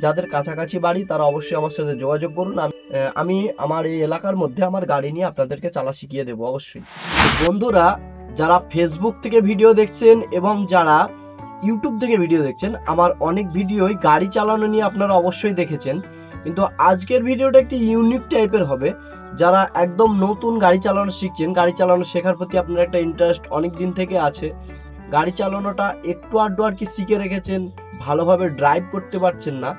যাদের কাছাকাছি বাড়ি তারা অবশ্যই আমার সাথে যোগাযোগ করুন। আমি আমার এই এলাকার মধ্যে আমার গাড়ি নিয়ে আপনাদেরকে চালা শিখিয়ে দেবো অবশ্যই। বন্ধুরা, যারা ফেসবুক থেকে ভিডিও দেখছেন এবং যারা ইউটিউব থেকে ভিডিও দেখছেন, আমার অনেক ভিডিওই গাড়ি চালানো নিয়ে আপনারা অবশ্যই দেখেছেন, কিন্তু আজকের ভিডিওটা একটি ইউনিক টাইপের হবে। যারা একদম নতুন গাড়ি চালানো শিখছেন, গাড়ি চালানো শেখার প্রতি আপনার একটা ইন্টারেস্ট অনেক দিন থেকে আছে, গাড়ি চালানোটা একটু আধটু আর কি শিখে রেখেছেন, ভালোভাবে ড্রাইভ করতে পারছেন না,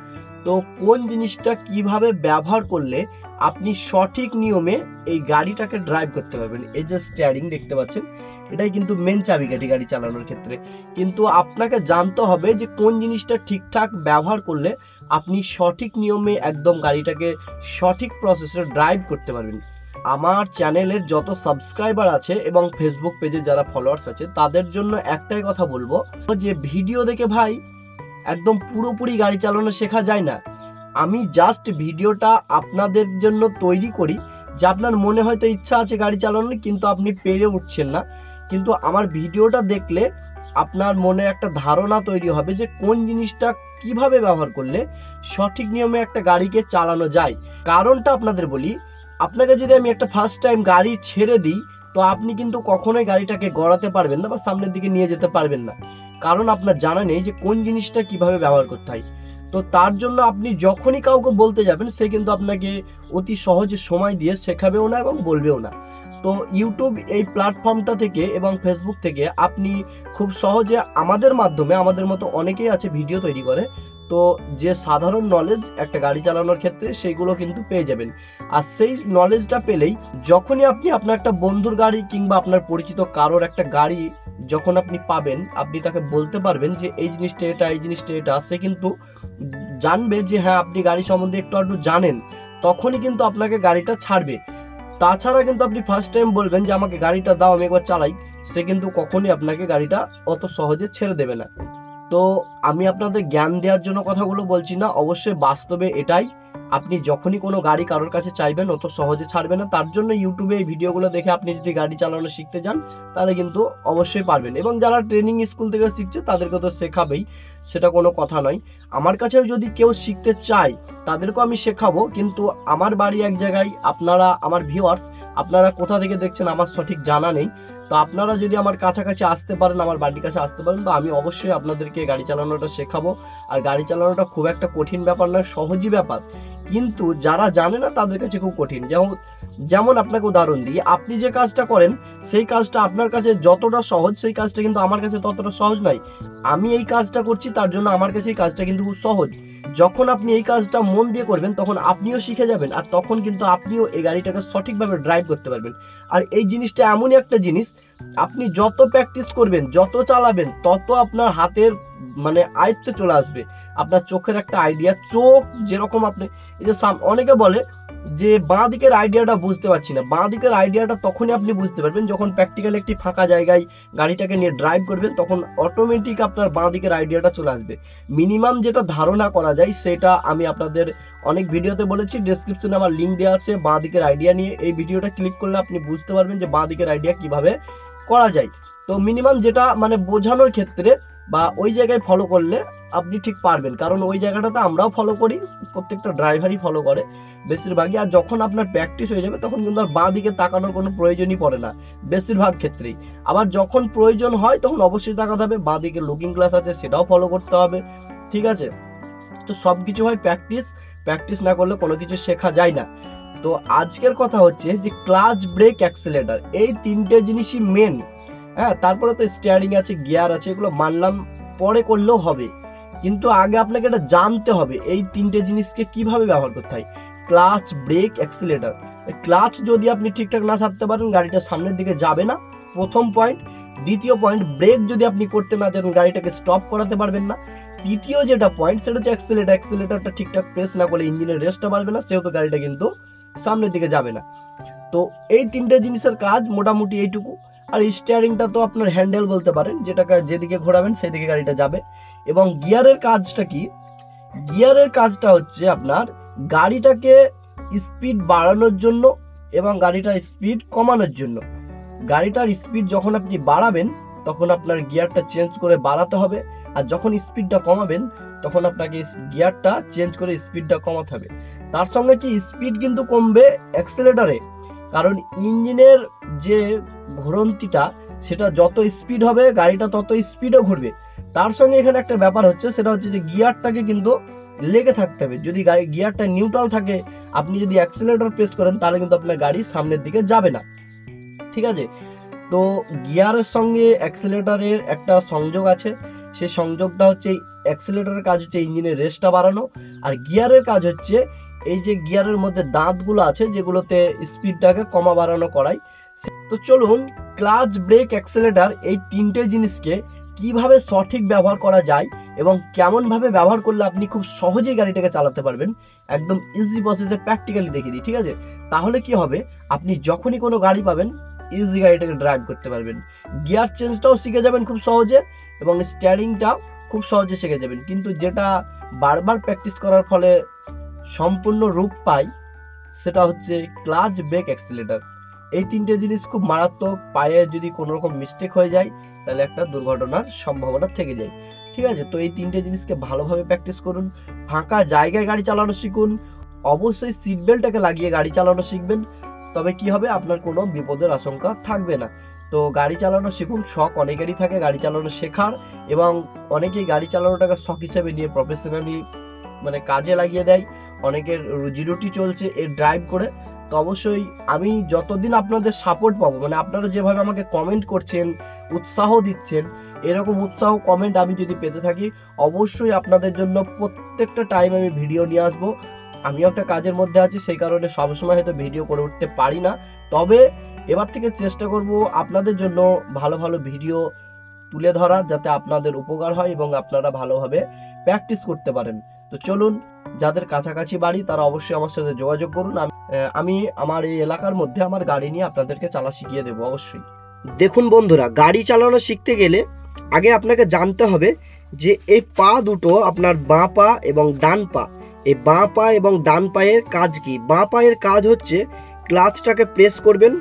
তো কোন জিনিসটা কিভাবে ব্যবহার করলে আপনি সঠিক নিয়মে এই গাড়িটাকে ড্রাইভ করতে পারবেন। এই যে স্টিয়ারিং দেখতে পাচ্ছেন, এটাই কিন্তু মেন চাবিকাঠি গাড়ি চালানোর ক্ষেত্রে। কিন্তু আপনাকে জানতে হবে যে কোন জিনিসটা ঠিকঠাক ব্যবহার করলে আপনি সঠিক নিয়মে একদম গাড়িটাকে সঠিক প্রসেসে ড্রাইভ করতে পারবেন। আমার চ্যানেলের যত সাবস্ক্রাইবার আছে এবং ফেসবুক পেজে যারা ফলোয়ার্স আছে তাদের জন্য একটাই কথা বলবো যে ভিডিও দেখে ভাই একদম পুরোপুরি গাড়ি চালানো শেখা যায় না। আমি জাস্ট ভিডিওটা আপনাদের জন্য তৈরি করি যে আপনার মনে হয়তো ইচ্ছা আছে গাড়ি চালানোর, কিন্তু আপনি পেরে উঠছেন না, কিন্তু আমার ভিডিওটা দেখলে আপনার মনে একটা ধারণা তৈরি হবে যে কোন জিনিসটা কিভাবে ব্যবহার করলে সঠিক নিয়মে একটা গাড়িকে চালানো যায়। কারণটা আপনাদের বলি, আপনাকে যদি আমি একটা ফার্স্ট টাইম গাড়ি ছেড়ে দিই তো আপনি কিন্তু কখনোই গাড়িটাকে গড়াতে পারবেন না বা সামনের দিকে নিয়ে যেতে পারবেন না, কারণ আপনার জানা নেই যে কোন জিনিসটা কিভাবে ব্যবহার করতে হয়। তো তার জন্য আপনি যখনই কাউকে বলতে যাবেন সে কিন্তু আপনাকে অতি সহজে সময় দিয়ে শেখাবেও না এবং বলবেও না। তো ইউটিউব এই প্ল্যাটফর্মটা থেকে এবং ফেসবুক থেকে আপনি খুব সহজে আমাদের মাধ্যমে, আমাদের মতো অনেকেই আছে ভিডিও তৈরি করে, তো যে সাধারণ নলেজ একটা গাড়ি চালানোর ক্ষেত্রে সেইগুলো কিন্তু পেয়ে যাবেন। আর সেই নলেজটা পেলেই যখনই আপনি আপনার একটা বন্ধুর গাড়ি কিংবা আপনার পরিচিত কারোর একটা গাড়ি যখন আপনি পাবেন, আপনি তাকে বলতে পারবেন যে এই জিনিসটা এটা, এই জিনিসটা এটা, সে কিন্তু জানবে যে হ্যাঁ আপনি গাড়ি সম্বন্ধে একটু আধটু জানেন, তখনই কিন্তু আপনাকে গাড়িটা ছাড়বে। তাছাড়া কিন্তু আপনি ফার্স্ট টাইম বলবেন যে আমাকে গাড়িটা দাও আমি একবার চালাই, সে কিন্তু কখনই আপনাকে গাড়িটা অত সহজে ছেড়ে দেবে না। তো আমি আপনাদের জ্ঞান দেওয়ার জন্য কথাগুলো বলছি না, অবশ্যই বাস্তবে এটাই। আপনি যখনই কোনো গাড়ি কারোর কাছে চাইবেন অত সহজে ছাড়বে না। তার জন্য ইউটিউবে এই ভিডিওগুলো দেখে আপনি যদি গাড়ি চালানো শিখতে যান তাহলে কিন্তু অবশ্যই পারবেন। এবং যারা ট্রেনিং স্কুল থেকে শিখছে তাদেরকে তো শেখাবেই, সেটা কোনো কথা নয়। আমার কাছেও যদি কেউ শিখতে চায় তাদেরকেও আমি শেখাবো, কিন্তু আমার বাড়ি এক জায়গায়, আপনারা আমার ভিউয়ার্স আপনারা কোথা থেকে দেখছেন আমার সঠিক জানা নেই। তো আপনারা যদি আমার কাছাকাছি আসতে পারেন, আমার বাড়ির কাছে আসতে পারেন, তো আমি অবশ্যই আপনাদেরকে গাড়ি চালানোটা শেখাবো। আর গাড়ি চালানোটা খুব একটা কঠিন ব্যাপার নয়, সহজই ব্যাপার, কিন্তু যারা জানে না তাদের কাছে খুব কঠিন। যেমন আপনাকে উদাহরণ দিই, আপনি যে কাজটা করেন সেই কাজটা আপনার কাছে যতটা সহজ সেই কাজটা কিন্তু আমার কাছে ততটা সহজ নয়। আমি এই কাজটা করছি তার জন্য আমার কাছে এই কাজটা কিন্তু খুব সহজ। যখন আপনি এই কাজটা মন দিয়ে করবেন তখন আপনিও শিখে যাবেন, আর তখন কিন্তু আপনিও এই গাড়িটাকে সঠিকভাবে ড্রাইভ করতে পারবেন। আর এই জিনিসটা এমনই একটা জিনিস, আপনি যত প্র্যাকটিস করবেন, যত চালাবেন, তত আপনার হাতের মানে আয়ত্তে চলে আসবে। আপনার চোখের একটা আইডিয়া, চোখ যেরকম আপনি এই যে অনেকে বলে যে বাঁ দিকের আইডিয়াটা বুঝতে পারছি না, বাঁ দিকের আইডিয়াটা তখনই আপনি বুঝতে পারবেন যখন প্র্যাকটিক্যালি একটি ফাঁকা জায়গায় গাড়িটাকে নিয়ে ড্রাইভ করবেন, তখন অটোমেটিক আপনার বাঁ দিকের আইডিয়াটা চলে আসবে। মিনিমাম যেটা ধারণা করা যায় সেটা আমি আপনাদের অনেক ভিডিওতে বলেছি, ডেসক্রিপশনে আমার লিঙ্ক দেওয়া আছে বাঁ দিকের আইডিয়া নিয়ে। এই ভিডিওটা ক্লিক করলে আপনি বুঝতে পারবেন যে বাঁ দিকের আইডিয়া কিভাবে করা যায়। তো মিনিমাম যেটা মানে বোঝানোর ক্ষেত্রে বা ওই জায়গায় ফলো করলে আপনি ঠিক পারবেন, কারণ ওই জায়গাটাতে আমরাও ফলো করি, প্রত্যেকটা ড্রাইভারই ফলো করে বেশিরভাগই। আর যখন আপনার প্র্যাকটিস হয়ে যাবে তখন কিন্তু আর বাঁ দিকে তাকানোর কোনো প্রয়োজনই পড়ে না বেশিরভাগ ক্ষেত্রেই। আবার যখন প্রয়োজন হয় তখন অবশ্যই তাকাতে হবে, বাঁ দিকে লুকিং গ্লাস আছে সেটাও ফলো করতে হবে, ঠিক আছে। তো সব কিছু হয় প্র্যাকটিস না করলে কোনো কিছু শেখা যায় না। তো আজকের কথা হচ্ছে যে ক্লাচ, ব্রেক, অ্যাক্সিলারেটর, এই তিনটে জিনিসই মেন। হ্যাঁ, তারপরে তো স্টিয়ারিং আছে, গিয়ার আছে, এগুলো মানলাম পরে করলেও হবে, কিন্তু আগে আপনাকে এটা জানতে হবে এই তিনটে জিনিসকে কিভাবে ব্যবহার করতে হয়। Clutch, break, accelerator. ক্লাচ যদি আপনি ঠিকঠাক না ছাড়তে পারেন গাড়িটা সামনের দিকে যাবে না, প্রথম পয়েন্ট। দ্বিতীয় পয়েন্ট, ব্রেক যদি আপনি করতে না জানেন গাড়িটাকে স্টপ করাতে পারবেন না। তৃতীয় যেটা পয়েন্ট সেটা হচ্ছে অ্যাক্সিলারেটরটা ঠিকঠাক প্রেস না করলে ইঞ্জিনের রেস্টটা বাড়বে না, সেহেতু গাড়িটা কিন্তু সামনের দিকে যাবে না। তো এই তিনটে জিনিসের কাজ মোটামুটি এইটুকু। আর স্টিয়ারিংটা তো আপনার হ্যান্ডেল বলতে পারেন, যেটাকে যেদিকে ঘোরাবেন সেদিকে গাড়িটা যাবে। এবং গিয়ারের কাজটা কি? গিয়ারের কাজটা হচ্ছে আপনার গাড়িটাকে স্পিড বাড়ানোর জন্য এবং গাড়িটার স্পিড কমানোর জন্য। গাড়িটার স্পিড যখন আপনি বাড়াবেন তখন আপনার গিয়ারটা চেঞ্জ করে বাড়াতে হবে, আর যখন স্পিডটা কমাবেন তখন আপনাকে গিয়ারটা চেঞ্জ করে স্পিডটা কমাতে হবে। তার সঙ্গে কি স্পিড কিন্তু কমবে অ্যাক্সেলেটারে, কারণ ইঞ্জিনের যে ঘুরন্তিটা সেটা যত স্পিড হবে গাড়িটা তত স্পিডে ঘুরবে। তার সঙ্গে এখানে একটা ব্যাপার হচ্ছে, সেটা হচ্ছে যে গিয়ারটাকে কিন্তু লেগে থাকতে হবে। যদি গাড়ি গিয়ারটা নিউট্রাল থাকে, আপনি যদি অ্যাক্সেলেটর প্রেস করেন তাহলে কিন্তু আপনার গাড়ি সামনের দিকে যাবে না, ঠিক আছে। তো গিয়ারের সঙ্গে অ্যাক্সেলেটরের একটা সংযোগ আছে, সেই সংযোগটা হচ্ছে অ্যাক্সেলেটরের কাজ হচ্ছে ইঞ্জিনের রেসটা বাড়ানো, আর গিয়ারের কাজ হচ্ছে এই যে গিয়ারের মধ্যে দাঁতগুলো আছে যেগুলোতে স্পিডটাকে কমা বাড়ানো করায়। তো চলুন ক্লাচ, ব্রেক, অ্যাক্সেলেটর এই তিনটে জিনিসকে কিভাবে সঠিক ব্যবহার করা যায় এবং কেমনভাবে ব্যবহার করলে আপনি খুব সহজেই গাড়িটাকে চালাতে পারবেন, একদম ইজি প্রসেসে প্র্যাকটিক্যালি দেখিয়ে দিই, ঠিক আছে। তাহলে কি হবে, আপনি যখনই কোনো গাড়ি পাবেন ইজি গাড়িটাকে ড্রাইভ করতে পারবেন, গিয়ার চেঞ্জটাও শিখে যাবেন খুব সহজে এবং স্টিয়ারিংটাও খুব সহজে শিখে যাবেন। কিন্তু যেটা বারবার প্র্যাকটিস করার ফলে সম্পূর্ণ রূপ পায় সেটা হচ্ছে ক্লাচ, ব্রেক, অ্যাক্সেলেটর। এই তিনটে জিনিস খুব মারাত্মক, পায়ে যদি কোনো রকম মিস্টেক হয়ে যায় তাহলে একটা দুর্ঘটনার সম্ভাবনা থেকে যায়, ঠিক আছে। তো এই তিনটে জিনিসকে ভালোভাবে প্র্যাকটিস করুন, ফাঁকা জায়গায় গাড়ি চালানো শিখুন, অবশ্যই সিট বেল্টটাকে লাগিয়ে গাড়ি চালানো শিখবেন, তবে কি হবে, আপনার কোনো বিপদের আশঙ্কা থাকবে না। তো গাড়ি চালানো শিখুন, শখ অনেকেরই থাকে গাড়ি চালানো শেখার, এবং অনেকেই গাড়ি চালানোটাকে শখ হিসেবে নিয়ে প্রফেশনালি মানে কাজে লাগিয়ে দেয়, অনেকের রুজি রুটি চলছে এর ড্রাইভ করে। তো অবশ্যই আমি যতদিন আপনাদের সাপোর্ট পাবো, মানে আপনারা যেভাবে আমাকে কমেন্ট করছেন, উৎসাহ দিচ্ছেন, এরকম উৎসাহ কমেন্ট আমি যদি পেতে থাকি, অবশ্যই আপনাদের জন্য প্রত্যেকটা টাইম আমি ভিডিও নিয়ে আসবো। আমিও একটা কাজের মধ্যে আছি, সেই কারণে সবসময় হয়তো ভিডিও করে উঠতে পারি না, তবে এবার থেকে চেষ্টা করব আপনাদের জন্য ভালো ভালো ভিডিও তুলে ধরার, যাতে আপনাদের উপকার হয় এবং আপনারা ভালোভাবে প্র্যাকটিস করতে পারেন। তো চলুন, যাদের কাছাকাছি বাড়ি তারা অবশ্যই আমার সাথে যোগাযোগ করুন, আমি আমার এই এলাকার মধ্যে আমার গাড়ি নিয়ে আপনাদেরকে চালা শিখিয়ে দেবো অবশ্যই। দেখুন বন্ধুরা, গাড়ি চালানো শিখতে গেলে আগে আপনাকে জানতে হবে যে এই পা দুটো, আপনার বাঁ পা এবং ডান পা, এই বাঁ পা এবং ডান পায়ের কাজ কি। বাঁ পায়ের কাজ হচ্ছে ক্লাচটাকে প্রেস করবেন,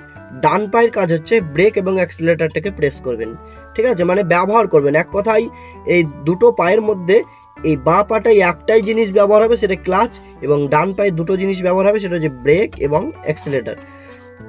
ডান পায়ের কাজ হচ্ছে ব্রেক এবং অ্যাক্সিলারেটরটাকে প্রেস করবেন, ঠিক আছে, মানে ব্যবহার করবেন। এক কথায় এই দুটো পায়ের মধ্যে এই বাঁ পাটায় একটাই জিনিস ব্যবহার হবে, সেটা ক্লাচ, এবং ডান পায়ে দুটো জিনিস ব্যবহার হবে, সেটা হচ্ছে ব্রেক এবং অ্যাক্সিলারেটর।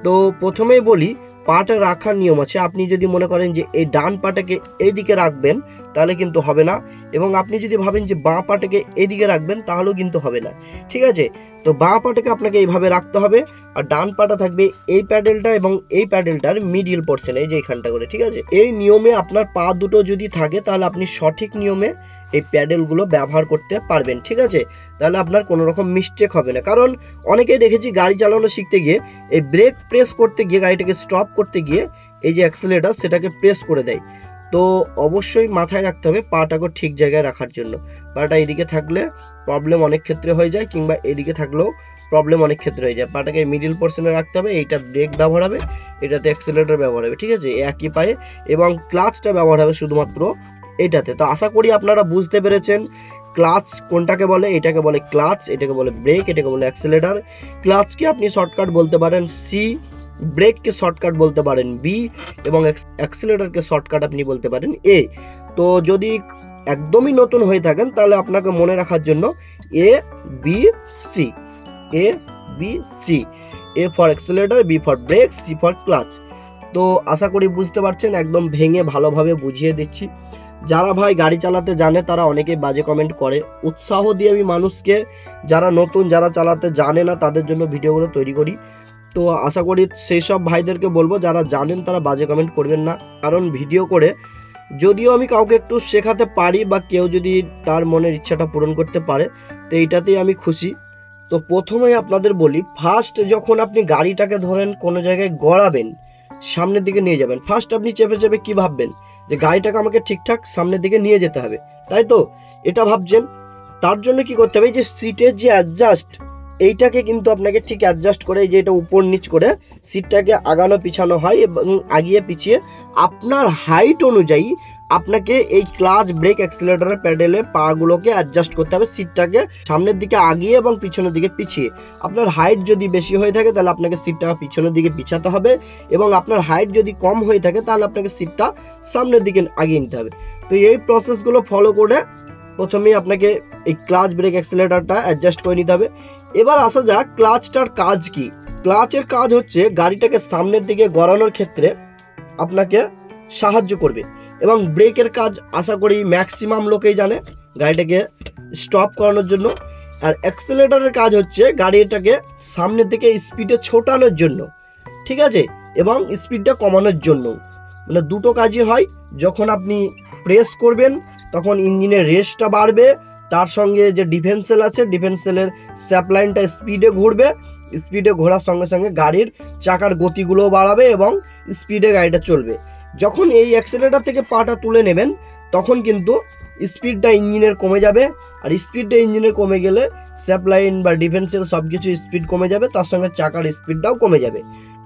তো প্রথমেই বলি, পাটা রাখার নিয়ম আছে। আপনি যদি মনে করেন যে এই ডান পাটাকে এই দিকে রাখবেন তাহলে কিন্তু হবে না, এবং আপনি যদি ভাবেন যে বাঁ পাটাকে এদিকে রাখবেন তাহলেও কিন্তু হবে না, ঠিক আছে। তো বাঁ পাটাকে আপনাকে এইভাবে রাখতে হবে, আর ডান পাটা থাকবে এই প্যাডেলটা এবং এই প্যাডেলটার মিডিল পোর্শনে, এই যে এইখানটা করে, ঠিক আছে। এই নিয়মে আপনার পা দুটো যদি থাকে তাহলে আপনি সঠিক নিয়মে এই প্যাডেলগুলো ব্যবহার করতে পারবেন, ঠিক আছে। তাহলে আপনার কোনো রকম মিস্টেক হবে না, কারণ অনেকেই দেখেছি গাড়ি চালানো শিখতে গিয়ে এই ব্রেক প্রেস করতে গিয়ে, গাড়িটাকে স্টপ করতে গিয়ে এই যে অ্যাক্সিলারেটর সেটাকে প্রেস করে দেয়। তো অবশ্যই মাথায় রাখতে হবে পাটাকে ঠিক জায়গায় রাখার জন্য। পাটা এদিকে থাকলে প্রবলেম অনেক ক্ষেত্রে হয়ে যায়, কিংবা এদিকে থাকলেও প্রবলেম অনেক ক্ষেত্রে হয়ে যায়। পাটাকে মিডিল পোর্শনে রাখতে হবে, এইটা ব্রেক ব্যবহার হবে, এটাতে অ্যাক্সিলারেটর ব্যবহার হবে, ঠিক আছে, একই পায়ে, এবং ক্লাচটা ব্যবহার হবে শুধুমাত্র এইটাতে। তো আশা করি আপনারা বুঝতে পেরেছেন ক্লাচ কোনটাকে বলে। এটাকে বলে ক্লাচ, এটাকে বলে ব্রেক, এটাকে বলে অ্যাক্সিলারেটর। ক্লাচকে আপনি শর্টকাট বলতে পারেন সি, ব্রেককে শর্টকাট বলতে পারেন বি, এবং অ্যাক্সিলারেটরকে শর্টকাট আপনি বলতে পারেন এ। তো যদি একদমই নতুন হয়ে থাকেন তাহলে আপনাকে মনে রাখার জন্য A B C, A B C, A for accelerator, B for brake, C for clutch. তো আশা করি বুঝতে পারছেন, একদম ভেঙে ভালোভাবে বুঝিয়ে দিচ্ছি। যারা ভাই গাড়ি চালাতে জানে তারা অনেকেই বাজে কমেন্ট করে, উৎসাহ দিয়ে আমি মানুষকে, যারা নতুন, যারা চালাতে জানে না তাদের জন্য ভিডিওগুলো তৈরি করি। তো আশা করি সেই সব ভাইদেরকে বলবো যারা জানেন তারা বাজে কমেন্ট করবেন না, কারণ ভিডিও করে যদিও আমি কাউকে একটু শেখাতে পারি বা কেউ যদি তার মনের ইচ্ছাটা পূরণ করতে পারে, তো এইটাতেই আমি খুশি। তো প্রথমেই আপনাদের বলি, ফার্স্ট যখন আপনি গাড়িটাকে ধরেন কোনো জায়গায় গড়াবেন, সামনের দিকে নিয়ে যাবেন, ফার্স্ট আপনি চেপে চেপে কি ভাববেন যে গাড়িটাকে আমাকে ঠিকঠাক সামনের দিকে নিয়ে যেতে হবে, তাই তো, এটা ভাবছেন। তার জন্য কি করতে হবে, যে সিটের যে অ্যাডজাস্ট, এইটাকে কিন্তু আপনাকে ঠিক অ্যাডজাস্ট করে, যে এটা উপর নিচ করে সিটটাকে আগানো পিছানো হয়, এবং আগিয়ে পিছিয়ে আপনার হাইট অনুযায়ী আপনাকে এই ক্লাচ, ব্রেক, অ্যাক্সিলারেটরের প্যাডেলের পাগুলোকে অ্যাডজাস্ট করতে হবে, সিটটাকে সামনের দিকে আগিয়ে এবং পিছনের দিকে পিছিয়ে। আপনার হাইট যদি বেশি হয়ে থাকে তাহলে আপনাকে সিটটাকে পিছনের দিকে পিছাতে হবে, এবং আপনার হাইট যদি কম হয়ে থাকে তাহলে আপনাকে সিটটা সামনের দিকে আগিয়ে নিতে হবে। তো এই প্রসেসগুলো ফলো করে প্রথমেই আপনাকে এই ক্লাচ ব্রেক অ্যাক্সিলারেটরটা অ্যাডজাস্ট করে নিতে হবে। এবার আসা যাক ক্লাচটার কাজ কি। ক্লাচের কাজ হচ্ছে গাড়িটাকে সামনের দিকে গড়ানোর ক্ষেত্রে আপনাকে সাহায্য করবে, এবং ব্রেকের কাজ আশা করি ম্যাক্সিমাম লোকেই জানে, গাড়িটাকে স্টপ করানোর জন্য। আর অ্যাক্সিলারেটরের কাজ হচ্ছে গাড়িটাকে সামনের দিকে স্পিডে ছোটানোর জন্য, ঠিক আছে, এবং স্পিডটা কমানোর জন্য। মানে দুটো কাজই হয়। যখন আপনি প্রেস করবেন তখন ইঞ্জিনের রেসটা বাড়বে, তার সঙ্গে যে ডিফেন্সেল আছে ডিফেন্সেলের স্যাপলাইনটা স্পিডে ঘুরবে, স্পিডে ঘোরার সঙ্গে সঙ্গে গাড়ির চাকার গতিগুলোও বাড়াবে এবং স্পিডে গাড়িটা চলবে। যখন এই অ্যাক্সিলারেটর থেকে পাটা তুলে নেবেন তখন কিন্তু স্পিডটা ইঞ্জিনের কমে যাবে, আর স্পিডটা ইঞ্জিনের কমে গেলে স্যাপলাইন বা ডিফেন্সেল সব কিছু স্পিড কমে যাবে, তার সঙ্গে চাকার স্পিডটাও কমে যাবে,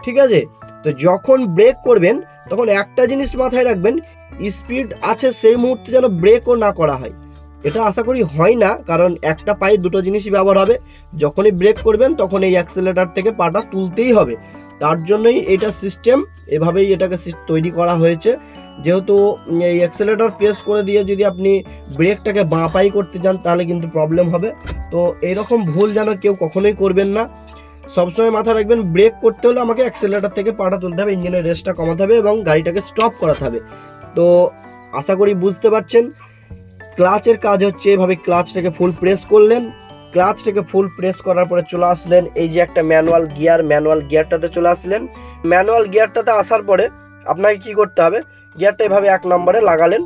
ঠিক আছে। তো যখন ব্রেক করবেন তখন একটা জিনিস মাথায় রাখবেন, স্পিড আছে সেই মুহূর্তে যেন ব্রেকও না করা হয়। এটা আশা করি হয় না, কারণ একটা পায়ে দুটো জিনিসই ব্যবহার হবে। যখনই ব্রেক করবেন তখন এই অ্যাক্সিলারেটর থেকে পাটা তুলতেই হবে। তার জন্যই এটা সিস্টেম, এভাবেই এটাকে তৈরি করা হয়েছে। যেহেতু এই অ্যাক্সিলারেটর প্রেস করে দিয়ে যদি আপনি ব্রেকটাকে বাঁ পায়ে করতে যান তাহলে কিন্তু প্রবলেম হবে। তো এইরকম ভুল যেন কেউ কখনোই করবেন না। সবসময় মাথায় রাখবেন, ব্রেক করতে হলে আমাকে অ্যাক্সিলারেটর থেকে পাটা তুলতে হবে, ইঞ্জিনের রেসটা কমাতে হবে এবং গাড়িটাকে স্টপ করাতে হবে। তো আশা করি বুঝতে পারছেন। ক্লাচের কাজ হচ্ছে এভাবে, ক্লাচটাকে ফুল প্রেস করলেন, ক্লাচটাকে ফুল প্রেস করার পরে চলে আসলেন এই যে একটা ম্যানুয়াল গিয়ারটাতে চলে আসলেন। ম্যানুয়াল গিয়ারটাতে আসার পরে আপনাকে কি করতে হবে, গিয়ারটা এভাবে 1 নম্বরে লাগালেন।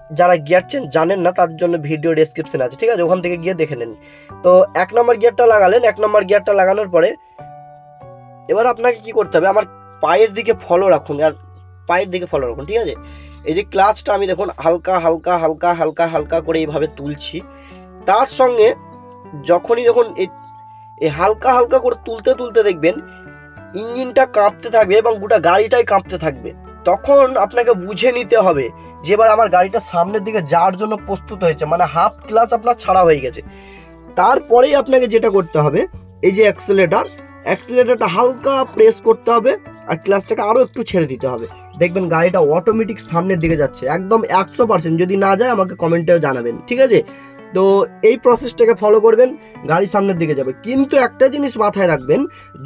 যারা গিয়ার চেন জানেন না তাদের জন্য ভিডিও ডেসক্রিপশন আছে, ঠিক আছে, ওখান থেকে গিয়ে দেখে নেন। তো 1 নম্বর গিয়ারটা লাগালেন। 1 নম্বর গিয়ারটা লাগানোর পরে এবার আপনাকে কি করতে হবে, আমার পায়ের দিকে ফলো রাখুন, আর পায়ের দিকে ফলো রাখুন, ঠিক আছে। এই যে ক্লাচটা আমি দেখুন হালকা হালকা হালকা হালকা হালকা করে এইভাবে তুলছি। তার সঙ্গে যখনই এই হালকা হালকা করে তুলতে তুলতে দেখবেন ইঞ্জিনটা কাঁপতে থাকবে এবং গোটা গাড়িটাই কাঁপতে থাকবে। তখন আপনাকে বুঝে নিতে হবে যে এবার আমার গাড়িটা সামনের দিকে যাওয়ার জন্য প্রস্তুত হয়েছে, মানে হাফ ক্লাচ আপনার ছাড়া হয়ে গেছে। তারপরেই আপনাকে যেটা করতে হবে, এই যে অ্যাক্সিলারেটরটা হালকা প্রেস করতে হবে আর ক্লাচটাকে আরও একটু ছেড়ে দিতে হবে। দেখবেন গাড়িটা অটোমেটিক সামনের দিকে যাচ্ছে, একদম 100%। যদি না যায় আমাকে কমেন্টেও জানাবেন, ঠিক আছে। তো এই প্রসেসটাকে ফলো করবেন, গাড়ি সামনের দিকে যাবে। কিন্তু একটা জিনিস মাথায় রাখবেন,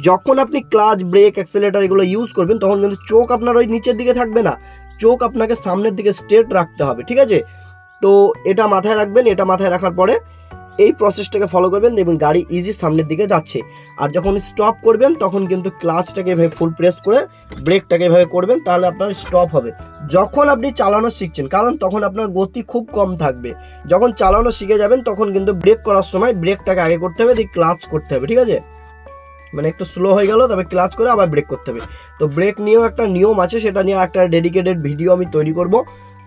যখন আপনি ক্লাচ ব্রেক অ্যাক্সিলারেটর এগুলো ইউজ করবেন তখন কিন্তু চোখ আপনার ওই নিচের দিকে থাকবে না, চোখ আপনাকে সামনের দিকে স্ট্রেট রাখতে হবে, ঠিক আছে। তো এটা মাথায় রাখবেন। এটা মাথায় রাখার পরে এই প্রসেসটাকে ফলো করবেন, দেখবেন গাড়ি ইজি সামনের দিকে যাচ্ছে। আর যখন স্টপ করবেন তখন কিন্তু ক্লাচটাকে এভাবে ফুল প্রেস করে ব্রেকটাকে এভাবে করবেন, তাহলে আপনার স্টপ হবে। যখন আপনি চালানো শিখছেন, কারণ তখন আপনার গতি খুব কম থাকবে। যখন চালানো শিখে যাবেন তখন কিন্তু ব্রেক করার সময় ব্রেকটাকে আগে করতে হবে, দিয়ে ক্লাচ করতে হবে, ঠিক আছে। মানে একটু স্লো হয়ে গেল, তবে ক্লাচ করে আবার ব্রেক করতে হবে। তো ব্রেক নিয়েও একটা নিয়ম আছে, সেটা নিয়ে একটা ডেডিকেটেড ভিডিও আমি তৈরি করব।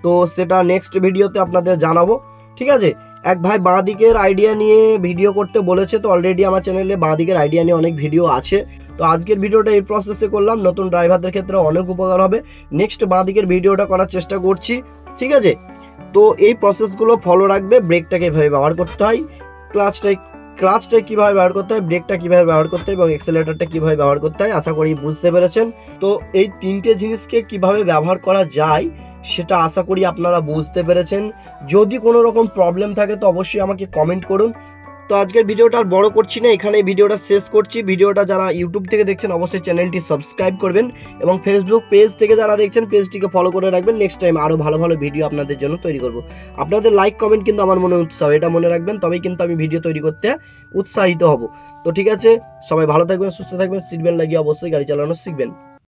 তো সেটা নেক্সট ভিডিওতে আপনাদের জানাবো, ঠিক আছে। এক ভাই বাঁ দিকের আইডিয়া নিয়ে ভিডিও করতে বলেছে, তো অলরেডি আমার চ্যানেলে বাঁ দিকের আইডিয়া নিয়ে অনেক ভিডিও আছে। তো আজকের ভিডিওটা এই প্রসেসে করলাম, নতুন ড্রাইভারদের ক্ষেত্রে অনেক উপকার হবে। নেক্সট বাঁ দিকের ভিডিওটা করার চেষ্টা করছি, ঠিক আছে। তো এই প্রসেসগুলো ফলো রাখবে। ব্রেকটাকে এভাবে ব্যবহার করতে হয়, ক্লাচটা কীভাবে ব্যবহার করতে হয়, ব্রেকটা কীভাবে ব্যবহার করতে হয় এবং অ্যাক্সিলারেটরটা কীভাবে ব্যবহার করতে হয়, আশা করি বুঝতে পেরেছেন। তো এই 3টে জিনিসকে কিভাবে ব্যবহার করা যায় সেটা আশা করি আপনারা বুঝতে পেরেছেন। যদি কোনো রকম প্রবলেম থাকে তো অবশ্যই আমাকে কমেন্ট করুন। তো আজকের ভিডিওটা আর বড় করছি না, এখানে ভিডিওটা শেষ করছি। ভিডিওটা যারা ইউটিউব থেকে দেখছেন অবশ্যই চ্যানেলটি সাবস্ক্রাইব করবেন এবং ফেসবুক পেজ থেকে যারা দেখছেন পেজটিকে ফলো করে রাখবেন। নেক্সট টাইম আরও ভালো ভালো ভিডিও আপনাদের জন্য তৈরি করব। আপনাদের লাইক কমেন্ট কিন্তু আমার মনে উৎসাহ, এটা মনে রাখবেন, তবেই কিন্তু আমি ভিডিও তৈরি করতে উৎসাহিত হব। তো ঠিক আছে, সবাই ভালো থাকবেন, সুস্থ থাকবেন, সিট বেল্ট লাগিয়ে অবশ্যই গাড়ি চালানো শিখবেন।